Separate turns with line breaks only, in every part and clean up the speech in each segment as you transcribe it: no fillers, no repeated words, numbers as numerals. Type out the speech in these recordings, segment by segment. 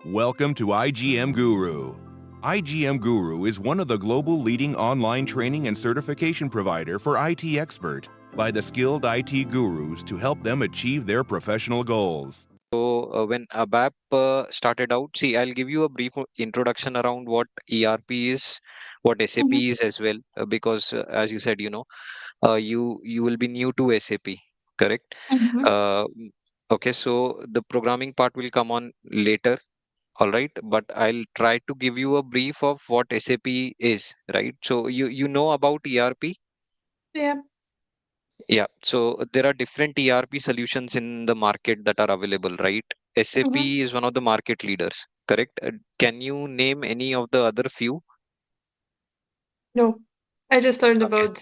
Welcome to igmGuru. igmGuru is one of the global leading online training and certification provider for IT expert by the skilled IT gurus to help them achieve their professional goals.
So when ABAP started out, see, I'll give you a brief introduction around what ERP is, what SAP
Mhm.
is as well, because as you said, you will be new to SAP, correct?
Mhm.
Uh, okay, so the programming part will come on later, all right, but I'll try to give you a brief of what SAP is, right? So you know about ERP?
Yeah.
Yeah, so there are different ERP solutions in the market that are available, right? SAP
Mhm.
is one of the market leaders, correct? Can you name any of the other few?
No, I just learned
Okay,
about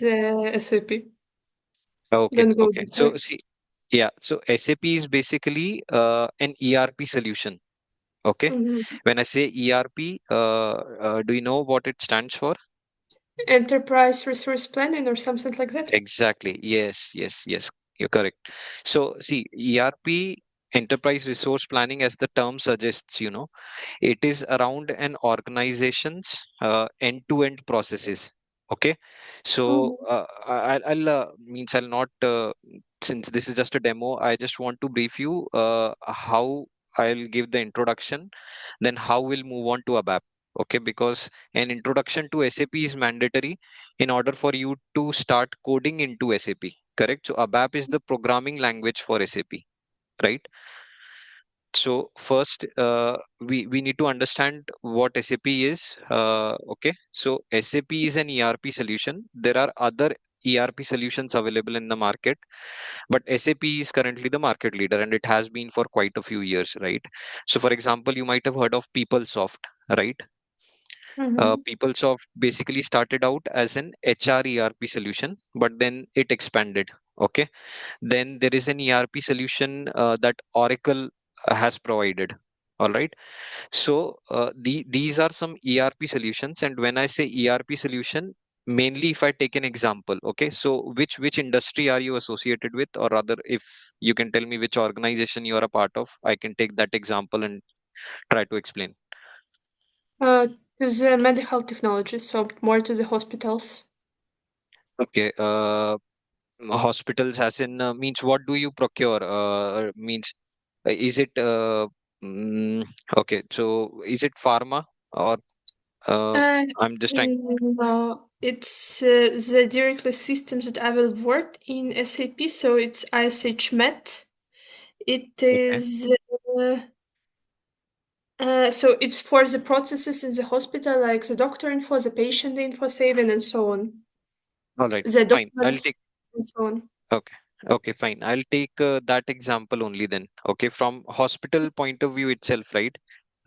SAP.
okay,
Don't go
okay.
deeper.
So see, yeah, so SAP is basically an ERP solution. Okay,
Mhm.
when I say ERP, do you know what it stands for?
Enterprise resource planning or something like that.
Exactly. Yes, yes, yes. You're correct. So see, ERP, enterprise resource planning, as the term suggests, it is around an organization's end-to-end processes. Okay, so
Mhm.
I'll not since this is just a demo, I just want to brief you how I'll give the introduction, then how we'll move on to ABAP. Okay, because an introduction to SAP is mandatory in order for you to start coding into SAP. Correct. So ABAP is the programming language for SAP, right? So first, we need to understand what SAP is. Okay, so SAP is an ERP solution. There are other ERP solutions available in the market, but SAP is currently the market leader, and it has been for quite a few years, right? So, for example, you might have heard of PeopleSoft, right?
Mhm.
PeopleSoft basically started out as an HR ERP solution, but then it expanded. Okay, then there is an ERP solution that Oracle has provided. All right, so these are some ERP solutions, and when I say ERP solution, mainly if I take an example, okay, so which industry are you associated with, or rather, if you can tell me which organization you are a part of, I can take that example and try to explain.
Uh, to the medical technology, so more to the hospitals.
Okay, hospitals as in means what do you procure? Means is it mm, okay? So is it pharma or
Uh,
I'm just trying.
no, it's the directly systems that I will work in SAP, so it's ISH Met. It
Okay,
is so it's for the processes in the hospital, like the doctor info, the patient info saving, and so on.
all right,
The
fine. I'll
documents
take.
and so on.
Okay. Okay, fine. I'll take that example only then. Okay, from hospital point of view itself, right?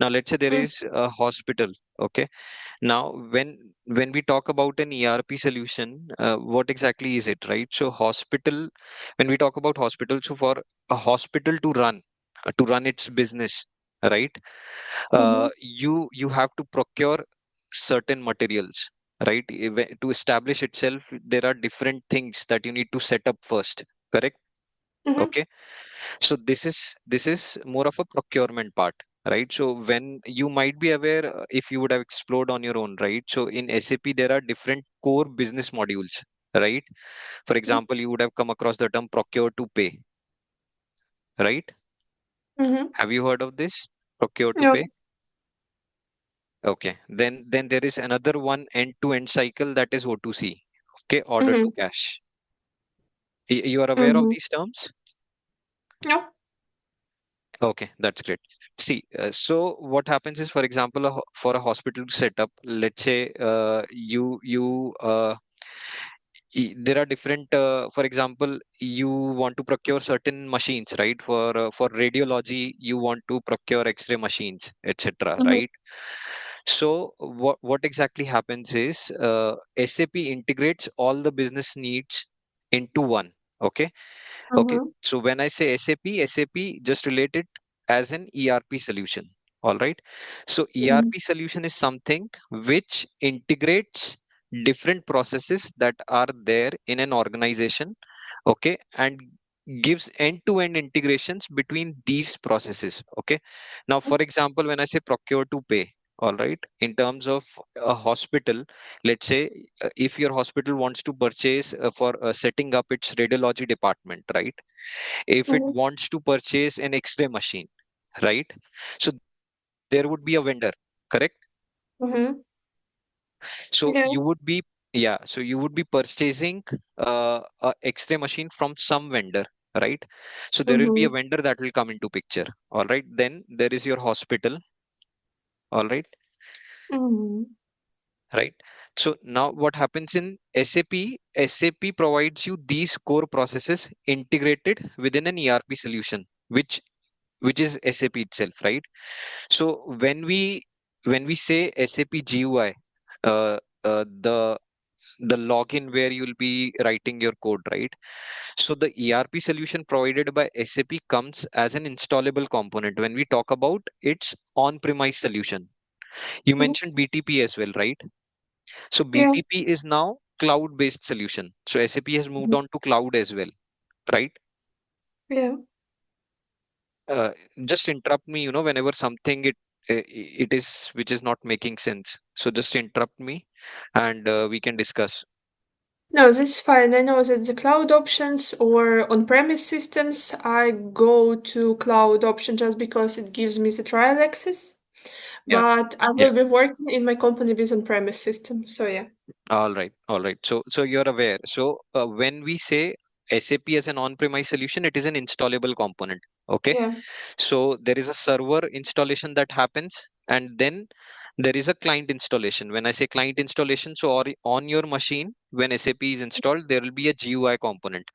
Now let's say there
Mm.
is a hospital. Okay. Now when we talk about an ERP solution, what exactly is it, right? So hospital, when we talk about hospital, so for a hospital to run its business, right?
Mhm.
You have to procure certain materials, right? To establish itself, there are different things that you need to set up first, correct?
Mhm.
Okay, so this is more of a procurement part, right? So when you might be aware, if you would have explored on your own, right? So in SAP there are different core business modules, right? For
Mhm.
example, you would have come across the term procure to pay, right?
Mhm.
Have you heard of this, procure to
No.
pay? Okay, then there is another one, end-to-end cycle, that is O2C. Okay, order to
Mhm.
cash. You are aware of
Mhm.
these terms?
No.
Okay, that's great. See, so what happens is, for example, for a hospital to set up, let's say there are different. For example, you want to procure certain machines, right? For radiology, you want to procure X-ray machines, etc.
Mhm.
Right? So what exactly happens is SAP integrates all the business needs into one. Okay. Okay.
Mhm.
So when I say SAP just relate it as an ERP solution. All right. So
Mhm.
ERP solution is something which integrates different processes that are there in an organization. Okay. And gives end-to-end integrations between these processes. Okay. Now, for example, when I say procure to pay, all right, in terms of a hospital, let's say if your hospital wants to purchase for setting up its radiology department, right? If it
Mhm.
wants to purchase an X-ray machine, right? So there would be a vendor, correct?
Mhm.
So you
Yeah.
would be, yeah, so you would be purchasing a X-ray machine from some vendor, right? So there will be a
Mhm.
vendor that will come into picture. All right. Then there is your hospital. All right.
Mhm.
Right. So now what happens in SAP? SAP provides you these core processes integrated within an ERP solution, which is SAP itself, right? So when we say SAP GUI, uh, the login where you'll be writing your code, right? So the ERP solution provided by SAP comes as an installable component when we talk about its on-premise solution. You
Mhm.
mentioned BTP as well, right? So
Yeah.
BTP is now cloud-based solution. So SAP has moved
Mhm.
on to cloud as well, right?
Yeah.
Uh, just interrupt me, whenever something it is which is not making sense. So just interrupt me, and we can discuss.
No, this is fine. I know that the cloud options or on-premise systems, I go to cloud option just because it gives me the trial access.
Yeah.
But I
Yeah.
will be working in my company with on-premise system. So yeah.
All right, all right. So you're aware. So when we say SAP as an on-premise solution, it is an installable component. Okay.
Yeah.
So there is a server installation that happens, and then there is a client installation. When I say client installation, so on your machine, when SAP is installed, there will be a GUI component.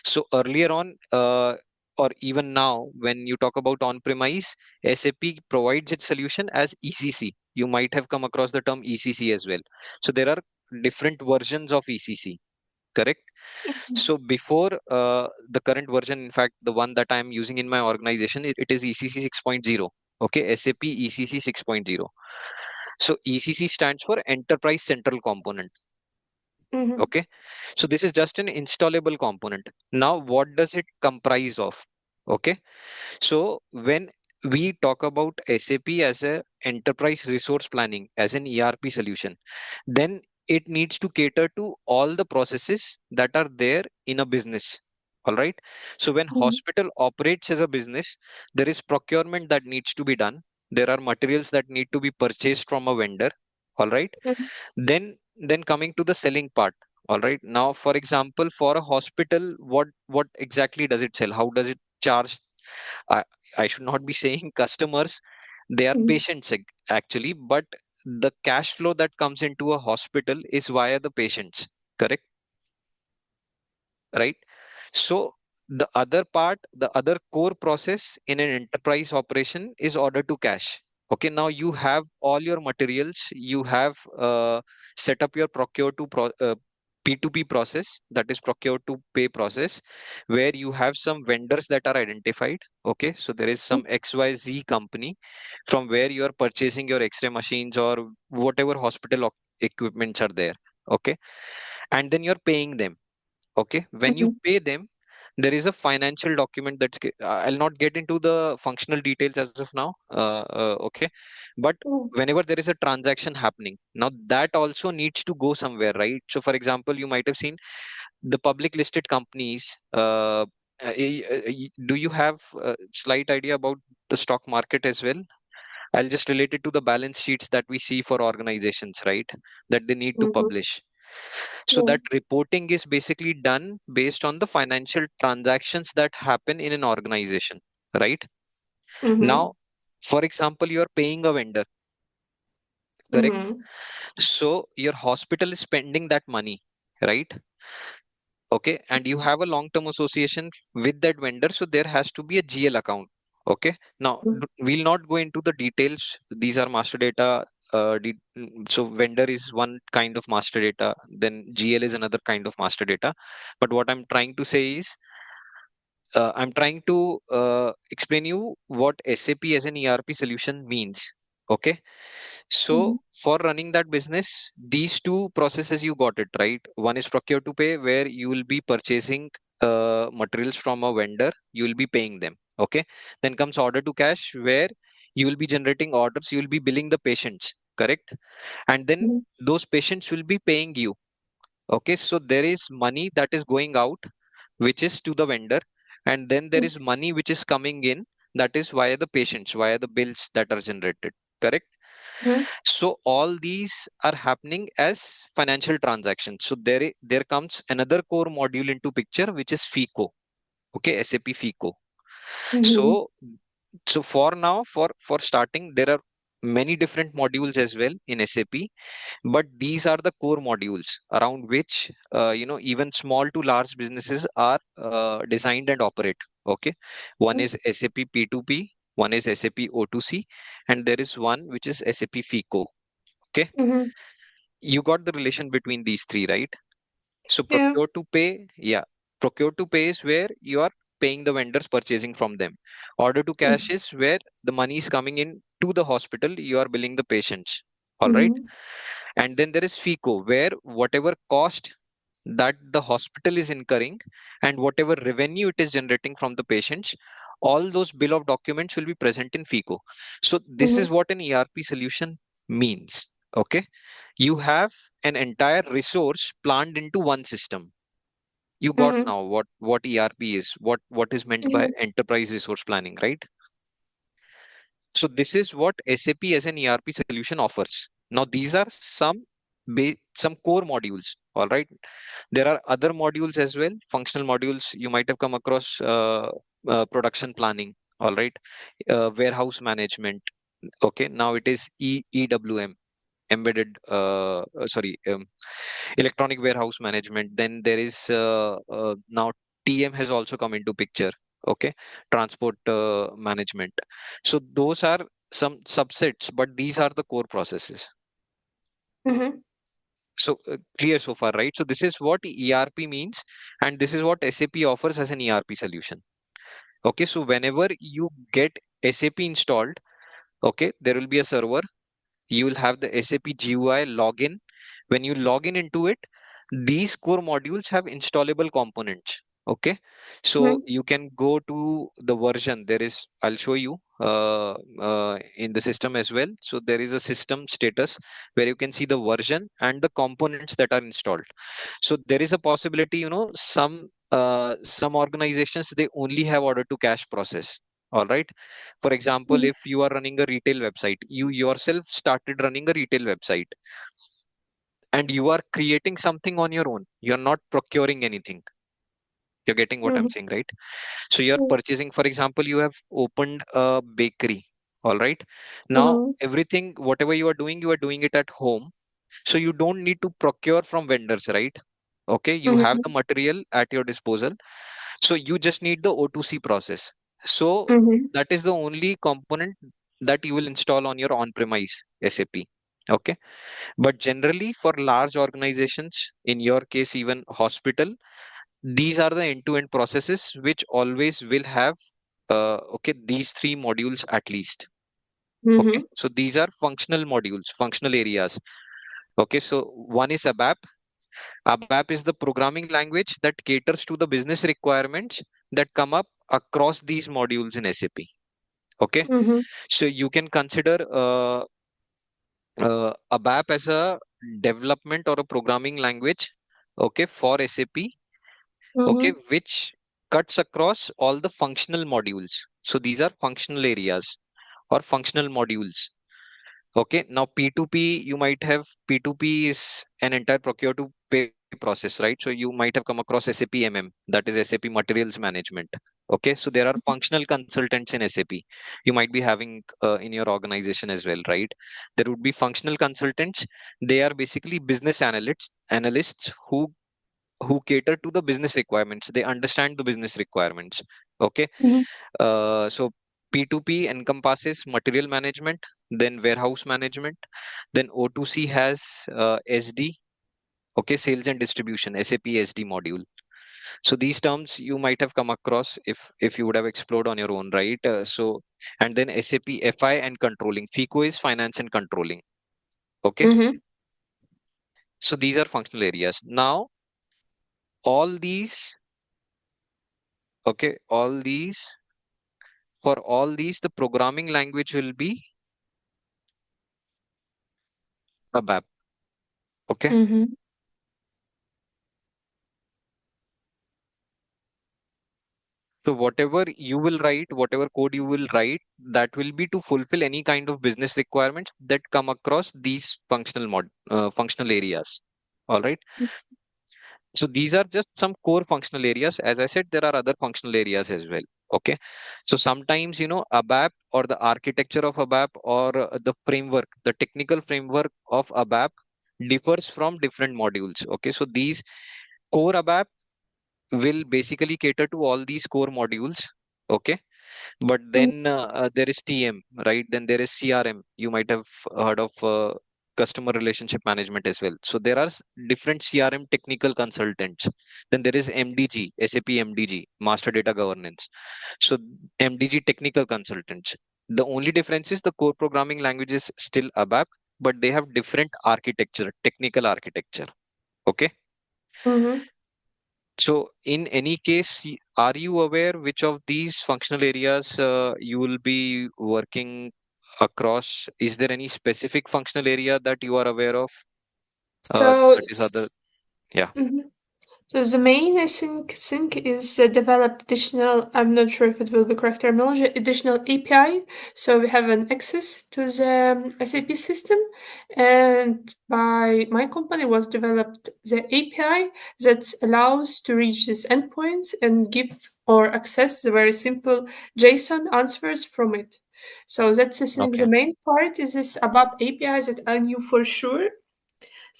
So earlier on, or even now, when you talk about on-premise, SAP provides its solution as ECC. You might have come across the term ECC as well. So there are different versions of ECC, correct?
Mhm.
So before the current version, in fact, the one that I'm using in my organization, it is ECC 6.0. Okay, SAP ECC 6.0. So ECC stands for Enterprise Central Component.
Mhm.
Okay, so this is just an installable component. Now, what does it comprise of? Okay, so when we talk about SAP as a enterprise resource planning as an ERP solution, then it needs to cater to all the processes that are there in a business. All right. So when
Mhm.
hospital operates as a business, there is procurement that needs to be done. There are materials that need to be purchased from a vendor. All right.
Mhm.
Then coming to the selling part. All right. Now, for example, for a hospital, what exactly does it sell? How does it charge? I, I should not be saying customers, they are
Mhm.
patients actually, but the cash flow that comes into a hospital is via the patients, correct? Right? So the other part, the other core process in an enterprise operation is order to cash. Okay, now you have all your materials, you have set up your P2P process, that is procure to pay process, where you have some vendors that are identified. Okay, so there is some XYZ company from where you are purchasing your X-ray machines or whatever hospital equipments are there. Okay, and then you're paying them. Okay, when you
Mhm.
pay them, there is a financial document I'll not get into the functional details as of now. Okay, but
Mhm.
whenever there is a transaction happening, now that also needs to go somewhere, right? So for example, you might have seen the public listed companies. Do you have a slight idea about the stock market as well? I'll just relate it to the balance sheets that we see for organizations, right? That they need to
Mhm.
publish. So
Yeah.
that reporting is basically done based on the financial transactions that happen in an organization, right?
Mhm.
Now, for example, you are paying a vendor, correct?
Mhm.
So your hospital is spending that money, right? Okay, and you have a long-term association with that vendor, so there has to be a GL account. Okay, now we'll not go into the details. These are master data. So vendor is one kind of master data, then GL is another kind of master data. But what I'm trying to say is, I'm trying to explain you what SAP as an ERP solution means. Okay, so
Mhm.
for running that business, these two processes you got it right. One is procure to pay, where you will be purchasing materials from a vendor, you will be paying them. Okay. Then comes order to cash, where you will be generating orders, you will be billing the patients, correct? And then
Mhm.
those patients will be paying you. Okay. So there is money that is going out, which is to the vendor, and then there is money which is coming in, that is via the patients, via the bills that are generated, correct?
Mhm.
So all these are happening as financial transactions. So there comes another core module into picture, which is FICO. Okay, SAP FICO.
Mhm.
So for now, for starting, there are many different modules as well in SAP, but these are the core modules around which even small to large businesses are designed and operate. Okay, one is SAP P2P, one is SAP O2C, and there is one which is SAP FICO. Okay,
Mhm.
you got the relation between these three, right? So
Yeah.
procure to pay, yeah, procure to pay is where you are paying the vendors, purchasing from them. Order to cash
Mhm.
is where the money is coming in to the hospital, you are billing the patients. All right.
Mhm.
And then there is FICO, where whatever cost that the hospital is incurring and whatever revenue it is generating from the patients, all those bill of documents will be present in FICO. So this is
Mhm.
what an ERP solution means. Okay. You have an entire resource planned into one system. You got
Mhm.
now what ERP is, what is meant by
Yeah.
enterprise resource planning, right? So this is what SAP as an ERP solution offers. Now these are some core modules. All right. There are other modules as well, functional modules. You might have come across production planning. All right. Warehouse management. Okay. Now it is EWM, embedded. Electronic warehouse management. Then there is now TM has also come into picture. Okay, transport management. So those are some subsets, but these are the core processes.
Mhm.
So clear so far, right? So this is what ERP means, and this is what SAP offers as an ERP solution. Okay, so whenever you get SAP installed, okay, there will be a server. You will have the SAP GUI login. When you log in into it, these core modules have installable components. Okay, so
Mhm.
you can go to the version. There is, I'll show you in the system as well. So there is a system status where you can see the version and the components that are installed. So there is a possibility, some organizations, they only have order to cash process. All right. For example,
Mhm.
if you are running a retail website, you yourself started running a retail website, and you are creating something on your own. You're not procuring anything. You're getting what I'm
Mhm.
saying, right? So you're purchasing, for example, you have opened a bakery. All right. Now,
Mhm.
everything, whatever you are doing it at home. So you don't need to procure from vendors, right? Okay. You have the
Mhm.
material at your disposal. So you just need the O2C process. So
Mhm.
that is the only component that you will install on your on-premise SAP. Okay. But generally, for large organizations, in your case, even hospital, these are the end-to-end processes which always will have okay, these three modules at least. Okay.
Mhm.
So these are functional modules, functional areas. Okay. So one is ABAP. ABAP is the programming language that caters to the business requirements that come up across these modules in SAP. Okay.
Mhm.
So you can consider ABAP as a development or a programming language, okay, for SAP, okay,
Mhm.
which cuts across all the functional modules. So these are functional areas or functional modules. Okay, now P2P, you might have, P2P is an entire procure to pay process, right? So you might have come across SAP that is SAP Materials Management. Okay, so there are functional consultants in SAP. You might be having in your organization as well, right? There would be functional consultants. They are basically business analysts who cater to the business requirements. They understand the business requirements. Okay,
Mhm.
so P2P encompasses material management, then warehouse management, then O2C has SD, okay, sales and distribution, SAP SD module. So these terms you might have come across if you would have explored on your own, right? And then SAP FI and controlling. FICO is finance and controlling. Okay,
Mhm.
so these are functional areas. Now all these Okay, for all these, the programming language will be ABAP. Okay.
Mm-hmm.
So whatever you will write, whatever code you will write, that will be to fulfill any kind of business requirements that come across these functional areas. All right. So these are just some core functional areas. As I said, there are other functional areas as well. Okay. So sometimes, ABAP or the architecture of ABAP or the framework, the technical framework of ABAP differs from different modules. Okay. So these core ABAP will basically cater to all these core modules. Okay. But then there is TM, right? Then there is CRM. You might have heard of customer relationship management as well. So there are different CRM technical consultants. Then there is MDG, SAP MDG, Master Data Governance. So MDG technical consultants. The only difference is the core programming language is still ABAP, but they have different architecture, technical architecture. Okay.
Mm-hmm.
So, in any case, are you aware which of these functional areas you will be working across? Is there any specific functional area that you are aware of?
So,
That is other, yeah.
mhm. So the main, I think is developed additional. I'm not sure if it will be correct terminology. Additional API, so we have an access to the SAP system, and by my company was developed the API that allows to reach these endpoints and give or access the very simple JSON answers from it. So that's I think the
Okay.
main part is this ABAP API that I knew for sure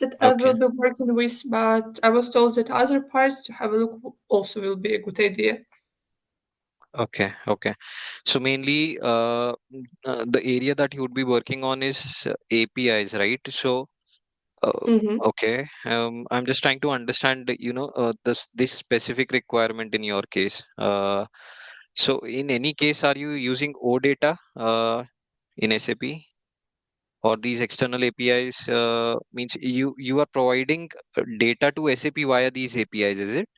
that I will
Okay.
be working with, but I was told that other parts to have a look also will be a good idea.
Okay. Okay. So mainly, the area that you would be working on is APIs, right? So,
Mm-hmm.
okay. I'm just trying to understand, this specific requirement in your case. So in any case, are you using OData in SAP? Or these external APIs means you are providing data to SAP via these APIs, is it?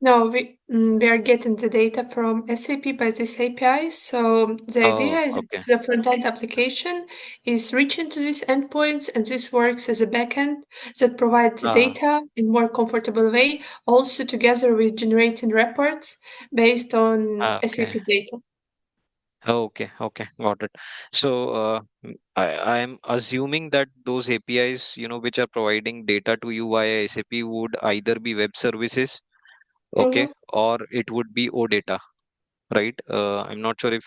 No, we are getting the data from SAP by this API. So the idea
Oh,
is that
okay.
the front-end application is reaching to these endpoints, and this works as a backend that provides the
Ah,
data in more comfortable way, also together with generating reports based on
okay.
SAP data.
Okay, okay, got it. So I am assuming that those APIs, which are providing data to you via SAP would either be web services, okay,
Mm-hmm.
or it would be OData, right? I'm not sure if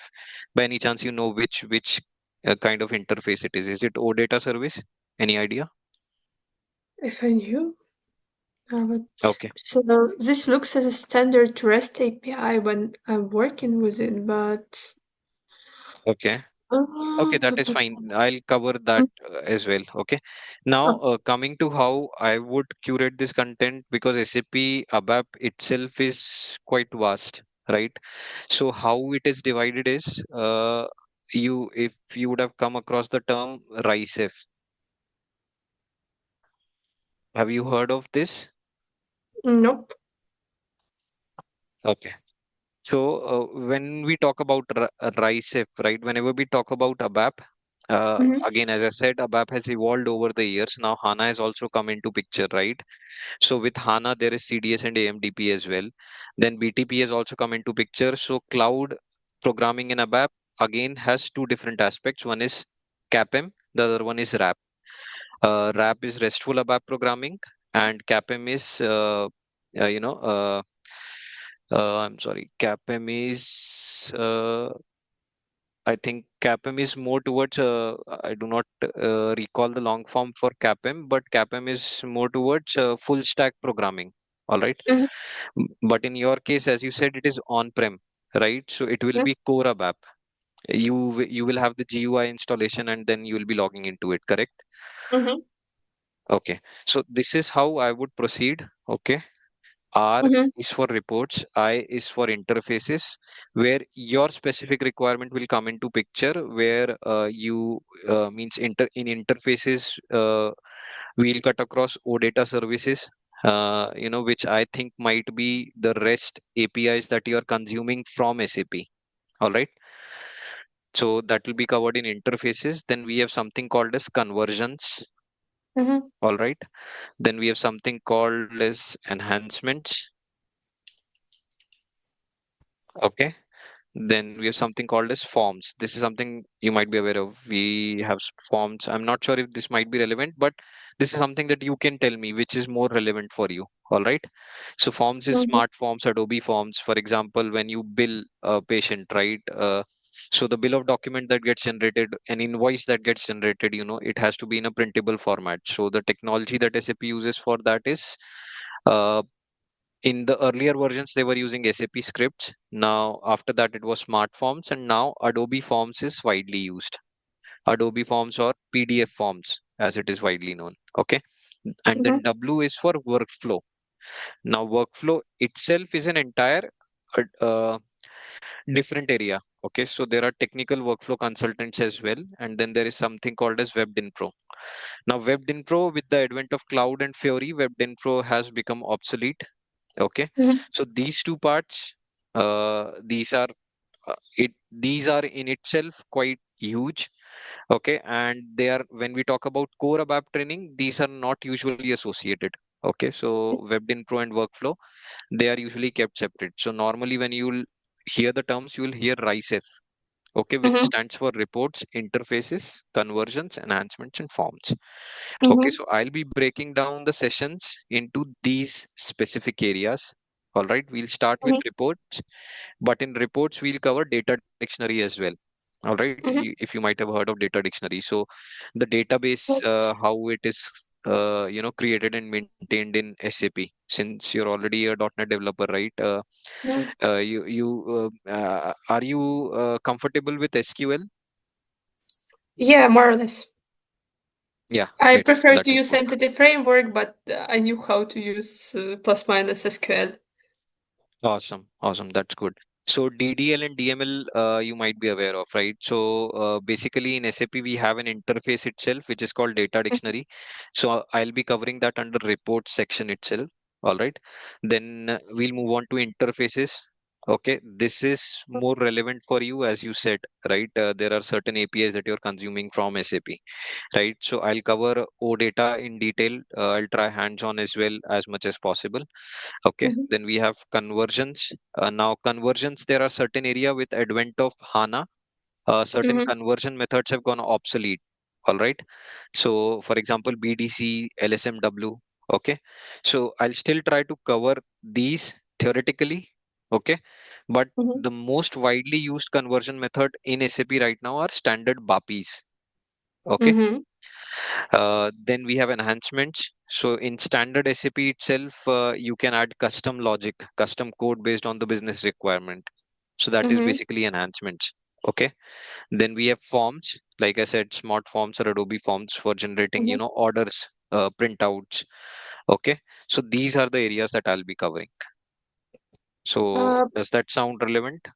by any chance you know which kind of interface it is. Is it OData service? Any idea?
If I knew. But
Okay.
so this looks as a standard REST API when I'm working with it, but
Okay. Okay, that is fine. I'll cover that
mm,
as well. Okay. Now,
okay.
coming to how I would curate this content because SAP ABAP itself is quite vast, right? So how it is divided is if you would have come across the term RICEF. Have you heard of this?
Nope.
Okay. So when we talk about RICEF, right? Whenever we talk about ABAP,
Mm-hmm.
again, as I said, ABAP has evolved over the years. Now HANA has also come into picture, right? So with HANA, there is CDS and AMDP as well. Then BTP has also come into picture. So cloud programming in ABAP again has two different aspects. One is CAPM, the other one is RAP. RAP is RESTful ABAP programming, and CAPM is, I'm sorry, CAPM is, I think CAPM is more towards, I do not recall the long form for CAPM, but CAPM is more towards full stack programming. All right.
Mm-hmm.
But in your case, as you said, it is on-prem, right? So it will be core ABAP. You will have the GUI installation and then you will be logging into it, correct?
Mm-hmm.
Okay. So this is how I would proceed. Okay. R
Mm-hmm.
is for reports, I is for interfaces, where your specific requirement will come into picture, where you means in interfaces we'll cut across OData services, which I think might be the REST APIs that you are consuming from SAP. All right. So that will be covered in interfaces. Then we have something called as conversions.
Mm-hmm.
All right. Then we have something called as enhancements. Okay. Then we have something called as forms. This is something you might be aware of. We have forms. I'm not sure if this might be relevant, but this is something that you can tell me which is more relevant for you. All right. So forms is
Mm-hmm.
smart forms, Adobe forms. For example, when you bill a patient, right? So the bill of document that gets generated, an invoice that gets generated, it has to be in a printable format. So the technology that SAP uses for that is uh, in the earlier versions they were using SAP scripts. Now after that it was smart forms, and now Adobe forms is widely used. Adobe forms or PDF forms as it is widely known. Okay. And then
Mm-hmm.
W is for workflow. Now workflow itself is an entire uh, uh, different area. Okay, so there are technical workflow consultants as well, and then there is something called as WebInfo. Now WebInfo, with the advent of cloud and Fiori, WebInfo has become obsolete. Okay,
Mm-hmm.
so these two parts, these are in itself quite huge. Okay, and they are, when we talk about core ABAP training, these are not usually associated. Okay, so WebInfo and workflow, they are usually kept separate. So normally when you'll hear the terms, you will hear RICEF, okay, which
Mm-hmm.
stands for reports, interfaces, conversions, enhancements, and forms. Okay,
Mm-hmm.
so I'll be breaking down the sessions into these specific areas. All right, we'll start with reports, but in reports, we'll cover data dictionary as well. All right,
Mm-hmm.
if you might have heard of data dictionary. So the database,
Yes.
how it is, created and maintained in SAP. Since you're already a .NET developer, right?
Mm.
Are you comfortable with SQL?
Yeah, more or less.
Yeah,
I
great.
prefer
That
to
is
use
good.
entity framework, but I knew how to use plus minus SQL.
Awesome, awesome. That's good. So DDL and DML, you might be aware of, right? So basically in SAP we have an interface itself, which is called data dictionary. So I'll be covering that under report section itself. All right. Then we'll move on to interfaces. Okay, this is more relevant for you, as you said, right? There are certain APIs that you're consuming from SAP, right? So I'll cover OData in detail. I'll try hands-on as well as much as possible. Okay,
Mm-hmm.
then we have conversions. Now conversions, there are certain area with advent of HANA, certain
Mm-hmm.
conversion methods have gone obsolete. All right. So for example, BDC, LSMW. Okay. So I'll still try to cover these theoretically. Okay. But
Mm-hmm.
the most widely used conversion method in SAP right now are standard BAPIs. Okay.
Mm-hmm.
Then we have enhancements. So in standard SAP itself, you can add custom logic, custom code based on the business requirement. So that is
Mm-hmm.
basically enhancements. Okay. Then we have forms, like I said, smart forms or Adobe forms for generating,
Mm-hmm.
orders, printouts. Okay. So these are the areas that I'll be covering. So
Uh,
does that sound relevant?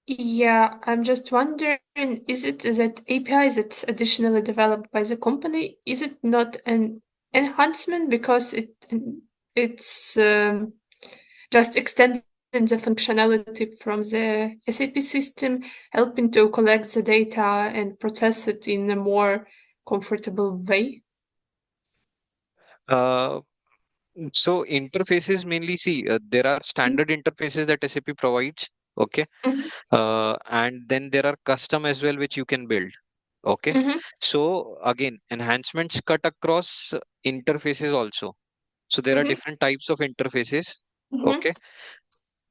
yeah, I'm just wondering, is it that API that's additionally developed by the company, is it not an enhancement because it's just extending the functionality from the SAP system, helping to collect the data and process it in a more comfortable way?
Uh, so interfaces mainly, see, there are
Mm-hmm.
standard interfaces that SAP provides. Okay. And then there are custom as well, which you can build. Okay.
Mm-hmm.
So again, enhancements cut across interfaces also. So there are
Mm-hmm.
different types of interfaces.
Mm-hmm.
Okay.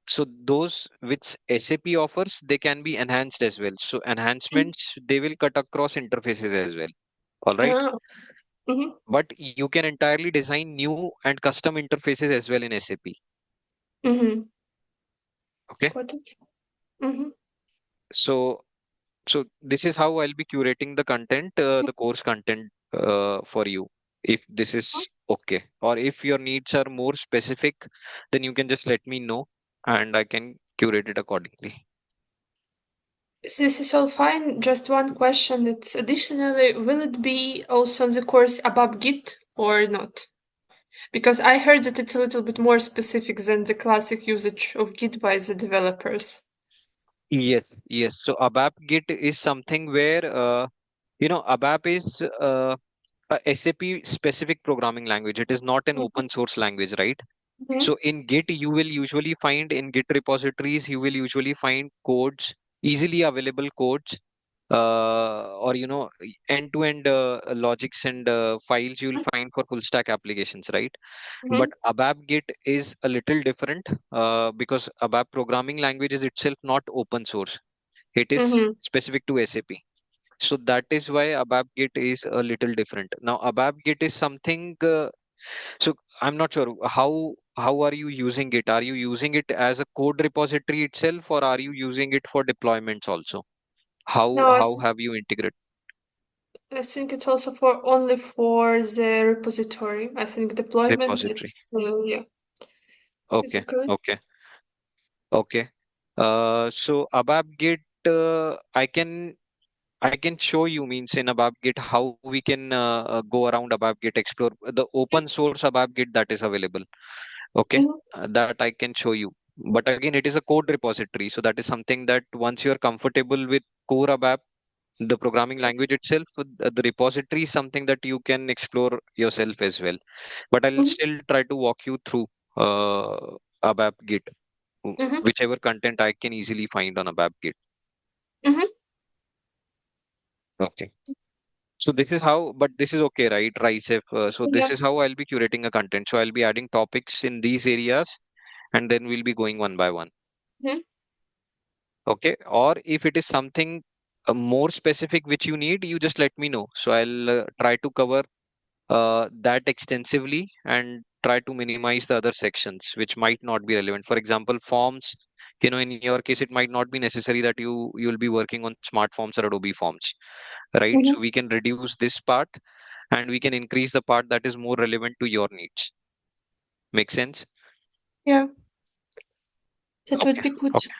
So those which SAP offers, they can be enhanced as well. So enhancements, they will cut across interfaces as well. All right.
Mm-hmm.
But you can entirely design new and custom interfaces as well in SAP.
Mm-hmm.
Okay.
Got it. Mm-hmm.
So so this is how I'll be curating the content, the course content for you. If this is okay, or if your needs are more specific, then you can just let me know and I can curate it accordingly.
This is all fine. Just one question. It's additionally, will it be also on the course ABAP Git or not? Because I heard that it's a little bit more specific than the classic usage of Git by the developers.
Yes, yes. So ABAP Git is something where ABAP is a SAP specific programming language. It is not an open source language, right?
Mhm.
So in Git, you will usually find in Git repositories, you will usually find codes, easily available codes, or end-to-end logics and files you will find for full stack applications, right?
Mhm.
But ABAP Git is a little different because ABAP programming language is itself not open source. It is
Mhm.
specific to SAP. So that is why ABAP Git is a little different. Now, ABAP Git is something. So I'm not sure how are you using it? Are you using it as a code repository itself, or are you using it for deployments also? How
No,
how have you integrated
I think it's also for only for the repository. I think deployment
repository?
it's yeah,
Okay,
basically.
okay, okay. So ABAP Git, I can show you means in ABAP Git how we can go around ABAP Git, explore the open source ABAP Git that is available. Okay,
Mhm.
that I can show you. But again, it is a code repository, so that is something that once you are comfortable with core ABAP, the programming language itself, the repository is something that you can explore yourself as well. But I'll
Mhm.
still try to walk you through ABAP Git,
Mhm.
whichever content I can easily find on ABAP Git.
Mhm.
Okay. So this is how, but this is okay, right? RICEF. So this
Yeah.
is how I'll be curating a content. So I'll be adding topics in these areas, and then we'll be going one by one.
Mhm.
Okay. Or if it is something more specific which you need, you just let me know. So I'll try to cover that extensively and try to minimize the other sections which might not be relevant. For example, forms. In your case, it might not be necessary that you'll be working on smart forms or Adobe forms, right?
Mhm.
So we can reduce this part and we can increase the part that is more relevant to your needs. Make sense?
Yeah, that would
Okay.
be good.
Okay.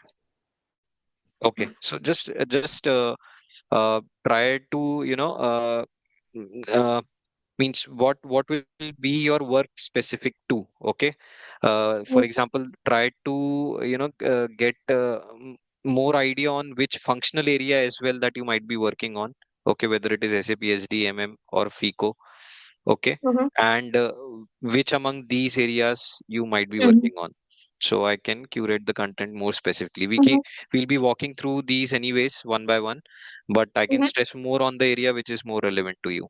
Okay. So just try to mm, uh, means what will be your work specific to. Okay. For
Mhm.
example, try to get more idea on which functional area as well that you might be working on. Okay, whether it is SAP SDMM or FICO. Okay,
Mhm.
and which among these areas you might be
Mhm.
working on, so I can curate the content more specifically.
Mhm.
We'll be walking through these anyways one by one, but I can
Mhm.
stress more on the area which is more relevant to you.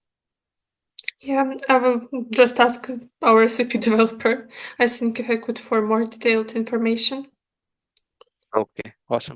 Yeah, I will just ask our SAP developer. I think if I could for more detailed information.
Okay, awesome.